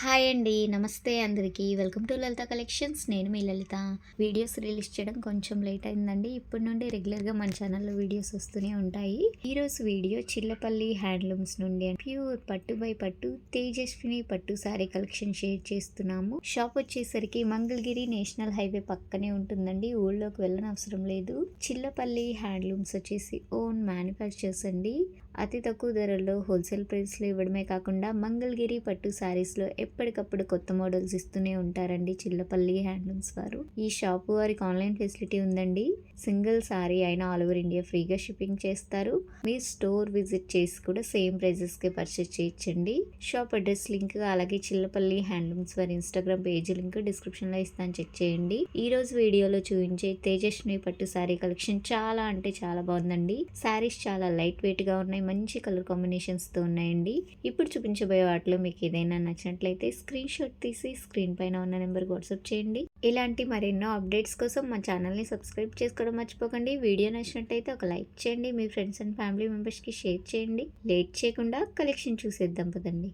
Hi అండి. నమస్తే అందరికీ. Welcome to Lalitha collections. నేను మీ లలిత. వీడియోస్ రిలీజ్ చేయడం కొంచెం లేట్ అయిందండి. ఇప్పటి నుండి రెగ్యులర్గా మన ఛానల్లో వీడియోస్ వస్తూనే ఉంటాయి. ఈరోజు వీడియో చిల్లపల్లి హ్యాండ్లూమ్స్ నుండి ప్యూర్ పట్టు బై పట్టు తేజస్విని పట్టు శారీ కలెక్షన్ షేర్ చేస్తున్నాము. షాప్ వచ్చేసరికి మంగళగిరి నేషనల్ హైవే పక్కనే ఉంటుందండి. ఊళ్ళోకి వెళ్ళని అవసరం లేదు. చిల్లపల్లి హ్యాండ్లూమ్స్ వచ్చేసి ఓన్ మ్యానుఫ్యాక్చర్స్ అండి. అతి తక్కువ ధరల్లో హోల్సేల్ ప్రైస్లో ఇవ్వడమే కాకుండా మంగళగిరి పట్టు శారీస్లో ఎప్పటికప్పుడు కొత్త మోడల్స్ ఇస్తూనే ఉంటారండి చిల్లపల్లి హ్యాండ్లూమ్స్ వారు. ఈ షాప్ వారికి ఆన్లైన్ ఫెసిలిటీ ఉందండి. సింగిల్ శారీ అయినా ఆల్ ఓవర్ ఇండియా ఫ్రీగా షిప్పింగ్ చేస్తారు. మీరు స్టోర్ విజిట్ చేసి కూడా సేమ్ ప్రైజెస్కి పర్చేస్ చేయొచ్చండి. షాప్ అడ్రస్ లింక్ అలాగే చిల్లపల్లి హ్యాండ్లూమ్స్ వారి ఇన్స్టాగ్రామ్ పేజ్ లింక్ డిస్క్రిప్షన్లో ఇస్తాను, చెక్ చేయండి. ఈ రోజు వీడియోలో చూపించే తేజస్విని పట్టు శారీ కలెక్షన్ చాలా అంటే చాలా బాగుందండి. శారీస్ చాలా లైట్ వెయిట్ గా ఉన్నాయి, మంచి కలర్ కాంబినేషన్స్ తో ఉన్నాయండి. ఇప్పుడు చూపించబోయే వాటిలో మీకు ఏదైనా నచ్చినట్లయితే స్క్రీన్ షాట్ తీసి స్క్రీన్ పైన ఉన్న నెంబర్ వాట్సాప్ చేయండి. ఇలాంటి మరెన్నో అప్డేట్స్ కోసం మా ఛానల్ ని సబ్స్క్రైబ్ చేసుకోవడం మర్చిపోకండి. వీడియో నచ్చినట్లయితే ఒక లైక్ చేయండి, మీ ఫ్రెండ్స్ అండ్ ఫ్యామిలీ మెంబర్స్ కి షేర్ చేయండి. లేట్ చేయకుండా కలెక్షన్ చూసేద్దాం పదండి.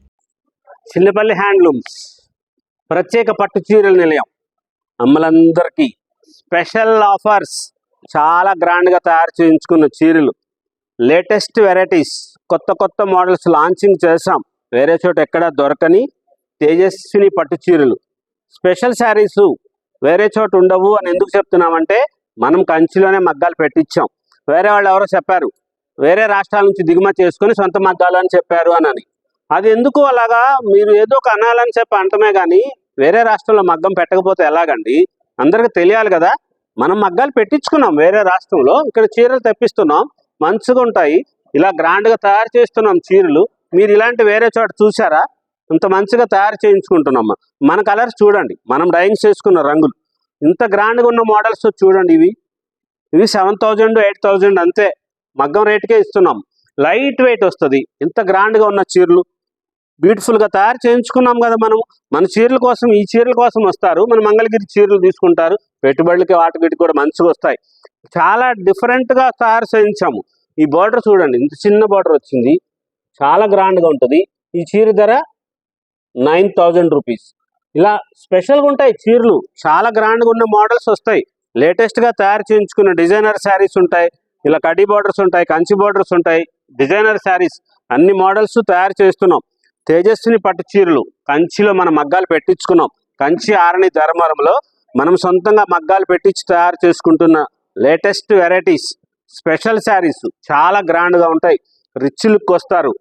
చిల్లపల్లి హ్యాండ్లూమ్స్ ప్రత్యేక పట్టు చీరల నిలయం. అమ్మలందరికీ స్పెషల్ ఆఫర్స్. చాలా గ్రాండ్గా తయారు చేయించుకున్న చీరలు, లేటెస్ట్ వెరైటీస్, కొత్త కొత్త మోడల్స్ లాంచింగ్ చేసాం. వేరే చోట ఎక్కడ దొరకని తేజస్విని పట్టు చీరలు, స్పెషల్ శారీసు వేరే చోట ఉండవు అని ఎందుకు చెప్తున్నామంటే మనం కంచిలోనే మగ్గాలు పెట్టించాం. వేరే వాళ్ళు ఎవరో చెప్పారు వేరే రాష్ట్రాల నుంచి దిగుమతి చేసుకొని సొంత మగ్గాలు అని చెప్పారు అని. అది ఎందుకు అలాగా మీరు ఏదో ఒక అనాలని చెప్పి అంటమే కానీ వేరే రాష్ట్రంలో మగ్గం పెట్టకపోతే ఎలాగండి? అందరికీ తెలియాలి కదా. మనం మగ్గాలు పెట్టించుకున్నాం వేరే రాష్ట్రంలో, ఇక్కడ చీరలు తెప్పిస్తున్నాం, మంచిగా ఉంటాయి. ఇలా గ్రాండ్గా తయారు చేస్తున్నాం చీరలు. మీరు ఇలాంటి వేరే చోట చూసారా? ఇంత మంచిగా తయారు చేయించుకుంటున్నాం. మన కలర్స్ చూడండి, మనం డైయింగ్ చేసుకున్న రంగులు, ఇంత గ్రాండ్గా ఉన్న మోడల్స్ చూడండి. ఇవి 7,000 8,000 అంతే, మగ్గం రేటుకే ఇస్తున్నాం. లైట్ వెయిట్ వస్తుంది. ఇంత గ్రాండ్గా ఉన్న చీరలు బ్యూటిఫుల్గా తయారు చేయించుకున్నాం కదా మనం. మన చీరల కోసం, ఈ చీరల కోసం వస్తారు, మన మంగళగిరి చీరలు తీసుకుంటారు. పెట్టుబడులకి వాటికి కూడా మంచిగా వస్తాయి. చాలా డిఫరెంట్గా తయారు చేయించాము. ఈ బార్డర్ చూడండి, ఇంత చిన్న బార్డర్ వచ్చింది, చాలా గ్రాండ్గా ఉంటుంది. ఈ చీర ధర 9,000 రూపీస్. ఇలా స్పెషల్గా ఉంటాయి చీరలు, చాలా గ్రాండ్గా ఉన్న మోడల్స్ వస్తాయి. లేటెస్ట్గా తయారు చేయించుకున్న డిజైనర్ శారీస్ ఉంటాయి. ఇలా కడ్డీ బార్డర్స్ ఉంటాయి, కంచి బార్డర్స్ ఉంటాయి, డిజైనర్ శారీస్, అన్ని మోడల్స్ తయారు చేస్తున్నాం. తేజస్విని పట్టు చీరలు కంచిలో మనం మగ్గాలు పెట్టించుకున్నాం. కంచి ఆరణి ధర్మవరంలో మనం సొంతంగా మగ్గాలు పెట్టించి తయారు చేసుకుంటున్న లేటెస్ట్ వెరైటీస్, స్పెషల్ శారీస్ చాలా గ్రాండ్గా ఉంటాయి. రిచ్ లుక్ వస్తారు,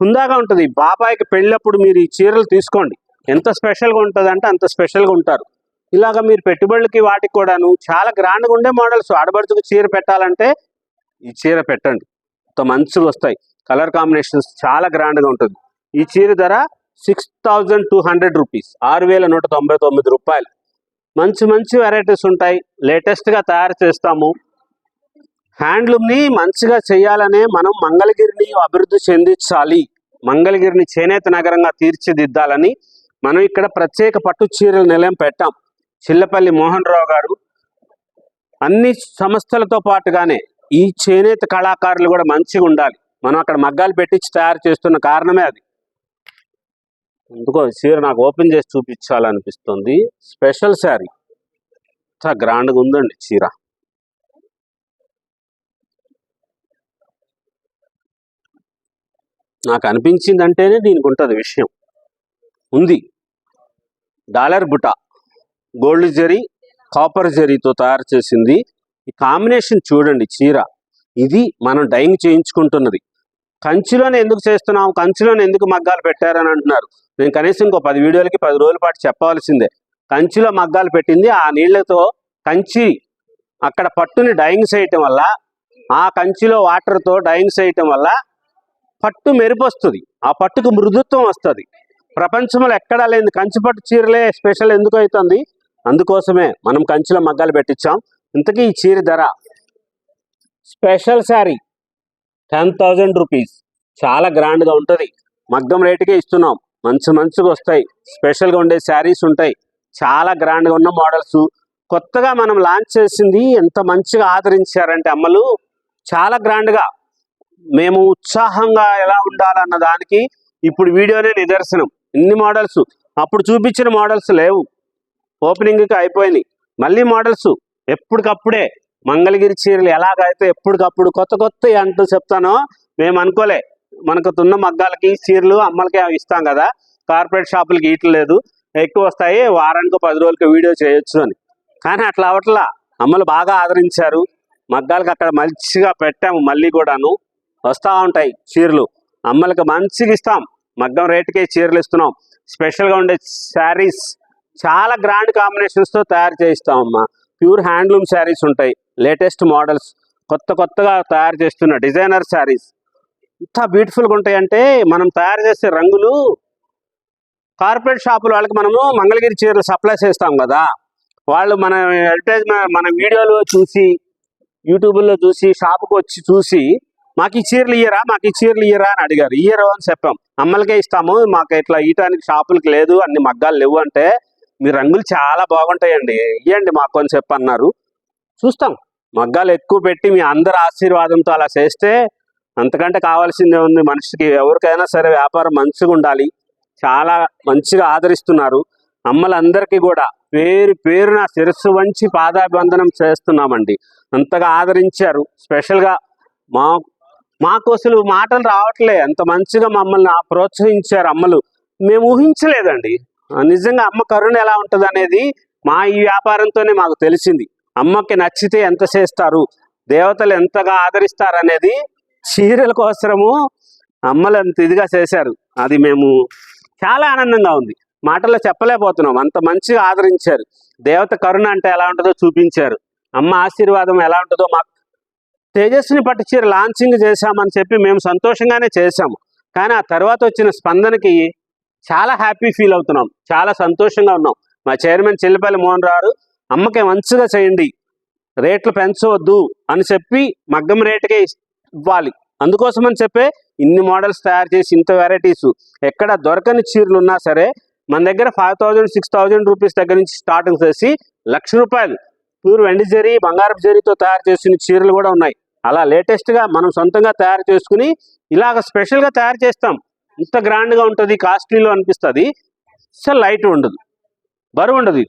హుందాగా ఉంటుంది. బాబాయికి పెళ్ళప్పుడు మీరు ఈ చీరలు తీసుకోండి, ఎంత స్పెషల్గా ఉంటుంది అంటే అంత స్పెషల్గా ఉంటారు. ఇలాగ మీరు పెట్టుబడులకి వాటికి కూడాను చాలా గ్రాండ్గా ఉండే మోడల్స్. ఆడబడుచుకు చీర పెట్టాలంటే ఈ చీర పెట్టండి, అంత మంచిగా వస్తాయి. కలర్ కాంబినేషన్స్ చాలా గ్రాండ్గా ఉంటుంది. ఈ చీర ధర 6,200 రూపీస్, 6,199 రూపాయలు. మంచి మంచి వెరైటీస్ ఉంటాయి, లేటెస్ట్గా తయారు చేస్తాము. హ్యాండ్లూమ్ని మంచిగా చేయాలనే మనం మంగళగిరిని అభివృద్ధి చెందించాలి, మంగళగిరిని చేనేత నగరంగా తీర్చిదిద్దాలని మనం ఇక్కడ ప్రత్యేక పట్టు చీరల నిలయం పెట్టాం. చిల్లపల్లి మోహన్ రావు గారు అన్ని సంస్థలతో పాటుగానే ఈ చేనేత కళాకారులు కూడా మంచిగా ఉండాలి. మనం అక్కడ మగ్గాలు పెట్టించి తయారు చేస్తున్న కారణమే అది. ఎందుకో చీర నాకు ఓపెన్ చేసి చూపించాలనిపిస్తుంది. స్పెషల్ శారీ, చాలా గ్రాండ్గా ఉందండి చీర. నాకు అనిపించింది అంటేనే దీనికి ఉంటుంది విషయం ఉంది. డాలర్ బుటా, గోల్డ్ జరీ, కాపర్ జరీతో తయారు చేసింది. ఈ కాంబినేషన్ చూడండి చీర. ఇది మనం డైయింగ్ చేయించుకుంటున్నది. కంచిలోనే ఎందుకు చేస్తున్నాం, కంచిలోనే ఎందుకు మగ్గాలు పెట్టారని అంటున్నారు. నేను కనీసం ఇంకో 10 వీడియోలకి 10 రోజుల పాటు చెప్పవలసిందే. కంచిలో మగ్గాలు పెట్టింది, ఆ నీళ్లతో కంచి అక్కడ పట్టుని డైయింగ్ చేయటం వల్ల, ఆ కంచిలో వాటర్తో డైయింగ్ చేయటం వల్ల పట్టు మెరుపు వస్తుంది, ఆ పట్టుకు మృదుత్వం వస్తుంది. ప్రపంచంలో ఎక్కడా లేని కంచి పట్టు చీరలే స్పెషల్ ఎందుకు అవుతుంది? అందుకోసమే మనం కంచిలో మగ్గాలు పెట్టించాం. ఇంతకీ ఈ చీర ధర, స్పెషల్ శారీ 10,000 రూపీస్, చాలా గ్రాండ్గా ఉంటుంది. మగ్గం రేటుకే ఇస్తున్నాం. మంచిగా వస్తాయి, స్పెషల్గా ఉండే శారీస్ ఉంటాయి, చాలా గ్రాండ్గా ఉన్న మోడల్స్. కొత్తగా మనం లాంచ్ చేసింది ఎంత మంచిగా ఆదరించారంటే అమ్మలు, చాలా గ్రాండ్గా. మేము ఉత్సాహంగా ఎలా ఉండాలన్న దానికి ఇప్పుడు వీడియోనే నిదర్శనం. ఇన్ని మోడల్స్ అప్పుడు చూపించిన మోడల్స్ లేవు, ఓపెనింగ్కి అయిపోయినాయి. మళ్ళీ మోడల్స్ ఎప్పటికప్పుడే. మంగళగిరి చీరలు ఎలాగైతే ఎప్పటికప్పుడు కొత్త కొత్త అంటూ చెప్తానో మేము అనుకోలే. మనకు తున్న మగ్గాలకి చీరలు అమ్మలకి అవి ఇస్తాం కదా, కార్పొరేట్ షాపులకి ఇట్లేదు, ఎక్కువ వస్తాయి, వారానికి 10 రోజులకి వీడియో చేయొచ్చు అని. కానీ అట్లా అవట్లా. అమ్మలు బాగా ఆదరించారు. మగ్గాలకి అక్కడ మంచిగా పెట్టాము. మళ్ళీ కూడాను వస్తూ ఉంటాయి చీరలు. అమ్మలకి మంచిగా ఇస్తాం. మగ్గం రేటుకే చీరలు ఇస్తున్నాం. స్పెషల్గా ఉండే శారీస్ చాలా గ్రాండ్ కాంబినేషన్స్తో తయారు చేయిస్తాం అమ్మ. ప్యూర్ హ్యాండ్లూమ్ శారీస్ ఉంటాయి, లేటెస్ట్ మోడల్స్, కొత్త కొత్తగా తయారు చేస్తున్న డిజైనర్ శారీస్ ఇంత బ్యూటిఫుల్గా ఉంటాయంటే మనం తయారు చేసే రంగులు కార్పొరేట్ షాపుల వాళ్ళకి మనము మంగళగిరి చీరలు సప్లై చేస్తాం కదా, వాళ్ళు మన అడ్వర్టైజ్మెంట్ మన వీడియోలో చూసి యూట్యూబ్లో చూసి షాపుకి వచ్చి చూసి మాకు ఈ చీరలు ఇయ్యరా, మాకు ఈ చీరలు ఇయ్యరా అని అడిగారు. ఇయ్యరు అని చెప్పాం. అమ్మలకే ఇస్తాము, మాకు ఇట్లా ఇయటానికి షాపులకి లేదు, అన్ని మగ్గాలు లేవు అంటే మీ రంగులు చాలా బాగుంటాయండి, ఇవ్వండి మాకు అని చెప్పన్నారు. చూస్తాం. మగ్గాలు ఎక్కువ పెట్టి మీ అందరి ఆశీర్వాదంతో అలా చేస్తే అంతకంటే కావాల్సిందే ఉంది మనిషికి. ఎవరికైనా సరే వ్యాపారం మంచిగా ఉండాలి. చాలా మంచిగా ఆదరిస్తున్నారు. అమ్మలందరికీ కూడా పేరు పేరున శిరస్సు వంచి పాదాభివందనం చేస్తున్నామండి. అంతగా ఆదరించారు. స్పెషల్గా మాకు అసలు మాటలు రావట్లే, అంత మంచిగా మమ్మల్ని ప్రోత్సహించారు అమ్మలు. మేము ఊహించలేదండి. నిజంగా అమ్మ కరుణ ఎలా ఉంటుంది అనేది మా ఈ వ్యాపారంతోనే మాకు తెలిసింది. అమ్మకి నచ్చితే ఎంత చేస్తారు, దేవతలు ఎంతగా ఆదరిస్తారు అనేది చీరల కోసము అమ్మలు అంత ఇదిగా చేశారు. అది మేము చాలా ఆనందంగా ఉంది, మాటల్లో చెప్పలేకపోతున్నాం. అంత మంచిగా ఆదరించారు. దేవత కరుణ అంటే ఎలా ఉంటుందో చూపించారు. అమ్మ ఆశీర్వాదం ఎలా ఉంటుందో మాకు. తేజస్విని పట్టు చీర లాంచింగ్ చేశామని చెప్పి మేము సంతోషంగానే చేశాము. కానీ ఆ తర్వాత వచ్చిన స్పందనకి చాలా హ్యాపీ ఫీల్ అవుతున్నాం, చాలా సంతోషంగా ఉన్నాం. మా చైర్మన్ చిల్లపల్లి మోహన్ రావు అమ్మకి మంచిగా చేయండి, రేట్లు పెంచవద్దు అని చెప్పి మగ్గం రేటుకే ఇవ్వాలి. అందుకోసమని చెప్పే ఇన్ని మోడల్స్ తయారు చేసి ఇంత వెరైటీస్ ఎక్కడ దొరకని చీరలు ఉన్నా సరే మన దగ్గర 5,000 6,000 రూపీస్ దగ్గర నుంచి స్టార్టింగ్ చేసి ₹1,00,000 ప్యూర్ వెండి జరీ బంగారపు జరీతో తయారు చేసిన చీరలు కూడా ఉన్నాయి. అలా లేటెస్ట్గా మనం సొంతంగా తయారు చేసుకుని ఇలాగ స్పెషల్గా తయారు చేస్తాం. ఇంత గ్రాండ్గా ఉంటుంది, కాస్ట్లీలో అనిపిస్తుంది. అసలు లైట్ ఉండదు, బరువు ఉండదు,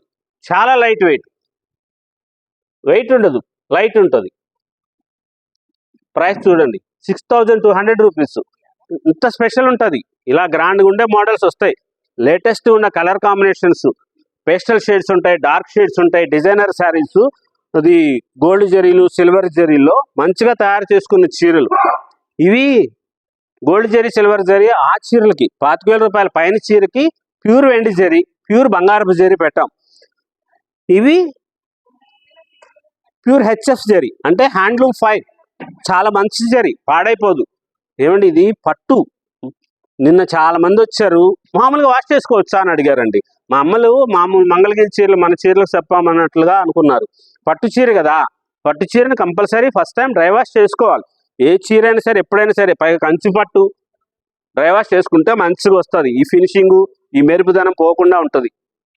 చాలా లైట్ వెయిట్ ఉండదు, లైట్ ఉంటుంది. ప్రైస్ చూడండి, 6,200 రూపీస్. ఇంత స్పెషల్ ఉంటుంది. ఇలా గ్రాండ్గా ఉండే మోడల్స్ వస్తాయి. లేటెస్ట్ ఉన్న కలర్ కాంబినేషన్స్, పేస్టల్ షేడ్స్ ఉంటాయి, డార్క్ షేడ్స్ ఉంటాయి, డిజైనర్ శారీస్, అది గోల్డ్ జరీలు సిల్వర్ జరీలో మంచిగా తయారు చేసుకున్న చీరలు. ఇవి గోల్డ్ జరీ సిల్వర్ జరీ ఆ చీరలకి 25,000 రూపాయల పైన చీరకి ప్యూర్ వెండి జరీ ప్యూర్ బంగారపు జరీ పెట్టాం. ఇవి ప్యూర్ హెచ్ఎఫ్ జరీ అంటే హ్యాండ్లూమ్ 5, చాలా మంచి జరీ, పాడైపోదు. ఏమండి ఇది పట్టు. నిన్న చాలా మంది వచ్చారు, మామూలుగా వాష్ చేసుకోవచ్చా అని అడిగారండి. మా అమ్మలు మామూలు మంగళగిరి చీరలు మన చీరలకు చెప్పామన్నట్లుగా అనుకున్నారు. పట్టు చీర కదా, పట్టు చీరని compulsory first time dry wash చేసుకోవాలి. ఏ చీర అయినా సరే ఎప్పుడైనా సరే, పైగా కంచి పట్టు డ్రై వాష్ చేసుకుంటే మంచిగా వస్తుంది. ఈ ఫినిషింగు ఈ మెరుపుదనం పోకుండా ఉంటుంది.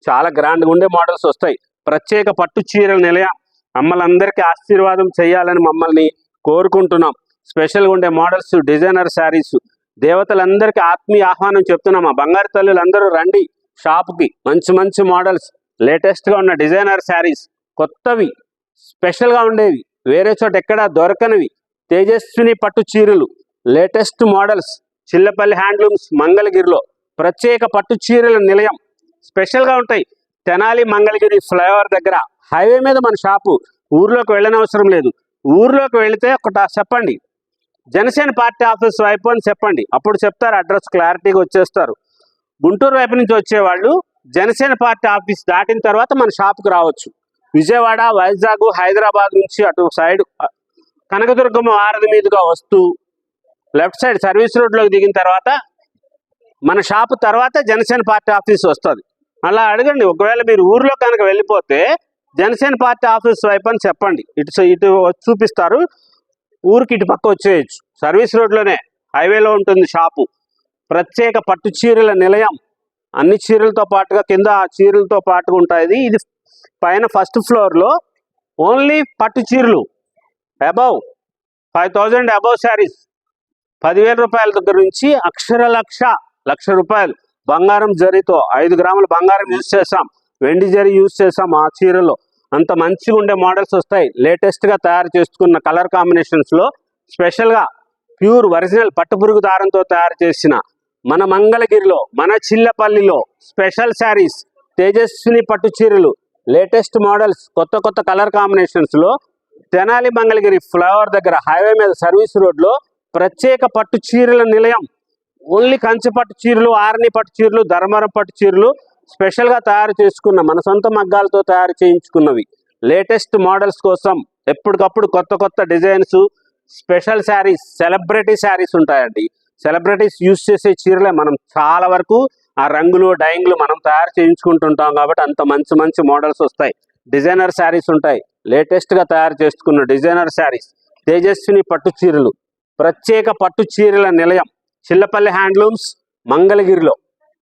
చాలా గ్రాండ్గా ఉండే మోడల్స్ వస్తాయి. ప్రత్యేక పట్టు చీరల నిలయం. అమ్మలందరికీ ఆశీర్వాదం చేయాలని మమ్మల్ని కోరుకుంటున్నాం. స్పెషల్గా ఉండే మోడల్స్, డిజైనర్ శారీస్, దేవతలందరికీ ఆత్మీయ ఆహ్వానం చెప్తున్నాం. ఆ బంగారు తల్లులందరూ రండి షాప్కి. మంచి మంచి మోడల్స్, లేటెస్ట్గా ఉన్న డిజైనర్ శారీస్, కొత్తవి స్పెషల్గా ఉండేవి, వేరే చోట ఎక్కడా దొరకనివి, తేజస్విని పట్టు చీరలు, లేటెస్ట్ మోడల్స్, చిల్లపల్లి హ్యాండ్లూమ్స్ మంగళగిరిలో ప్రత్యేక పట్టు చీరల నిలయం. స్పెషల్గా ఉంటాయి. తెనాలి మంగళగిరి ఫ్లైఓవర్ దగ్గర హైవే మీద మన షాపు. ఊర్లోకి వెళ్ళనవసరం లేదు. ఊర్లోకి వెళితే ఒకట చెప్పండి, జనసేన పార్టీ ఆఫీస్ వైపు అని చెప్పండి, అప్పుడు చెప్తారు, అడ్రస్ క్లారిటీగా వచ్చేస్తారు. గుంటూరు వైపు నుంచి వచ్చేవాళ్ళు జనసేన పార్టీ ఆఫీస్ దాటిన తర్వాత మన షాపుకి రావచ్చు. విజయవాడ, వైజాగ్, హైదరాబాద్ నుంచి అటు సైడ్ కనకదుర్గమ్మ వారధి మీదుగా వస్తూ లెఫ్ట్ సైడ్ సర్వీస్ రోడ్లోకి దిగిన తర్వాత మన షాపు తర్వాత జనసేన పార్టీ ఆఫీస్ వస్తుంది. అలా అడగండి. ఒకవేళ మీరు ఊర్లో కనుక వెళ్ళిపోతే జనసేన పార్టీ ఆఫీస్ వైపు అని చెప్పండి, ఇటు చూపిస్తారు. ఊరికి ఇటు పక్క వచ్చేయచ్చు. సర్వీస్ రోడ్లోనే హైవేలో ఉంటుంది షాపు. ప్రత్యేక పట్టు చీరల నిలయం. అన్ని చీరలతో పాటుగా కింద చీరలతో పాటుగా ఉంటుంది. ఇది పైన ఫస్ట్ ఫ్లోర్లో ఓన్లీ పట్టు చీరలు. అబౌవ్ 5,000 అబౌవ్ శారీస్ 10,000 రూపాయల దగ్గర నుంచి అక్షర లక్ష రూపాయలు బంగారం జరీతో 5 గ్రాముల బంగారం యూజ్ చేసాం, వెండి జరీ యూజ్ చేసాం. ఆ చీరలో అంత మంచిగా ఉండే మోడల్స్ వస్తాయి. లేటెస్ట్గా తయారు చేసుకున్న కలర్ కాంబినేషన్స్లో స్పెషల్గా ప్యూర్ ఒరిజినల్ పట్టుపురుగు దారంతో తయారు చేసిన మన మంగళగిరిలో మన చిల్లపల్లిలో స్పెషల్ శారీస్ తేజస్విని పట్టు చీరలు, లేటెస్ట్ మోడల్స్, కొత్త కొత్త కలర్ కాంబినేషన్స్లో తెనాలి మంగళగిరి ఫ్లైఓవర్ దగ్గర హైవే మీద సర్వీస్ రోడ్లో ప్రత్యేక పట్టు చీరల నిలయం. ఓన్లీ కంచి పట్టు చీరలు, ఆరణి పట్టు చీరలు, ధర్మవరం పట్టు చీరలు స్పెషల్గా తయారు చేసుకున్న మన సొంత మగ్గాలతో తయారు చేయించుకున్నవి. లేటెస్ట్ మోడల్స్ కోసం ఎప్పటికప్పుడు కొత్త కొత్త designs, special saris, celebrity saris ఉంటాయండి. సెలబ్రిటీస్ యూజ్ చేసే చీరలే మనం చాలా వరకు ఆ రంగులు డైయింగ్లు మనం తయారు చేయించుకుంటుంటాం కాబట్టి అంత మంచి మంచి మోడల్స్ వస్తాయి. డిజైనర్ శారీస్ ఉంటాయి. లేటెస్ట్గా తయారు చేసుకున్న డిజైనర్ శారీస్, తేజస్విని పట్టు చీరలు, ప్రత్యేక పట్టు చీరల నిలయం చిల్లపల్లి హ్యాండ్లూమ్స్ మంగళగిరిలో.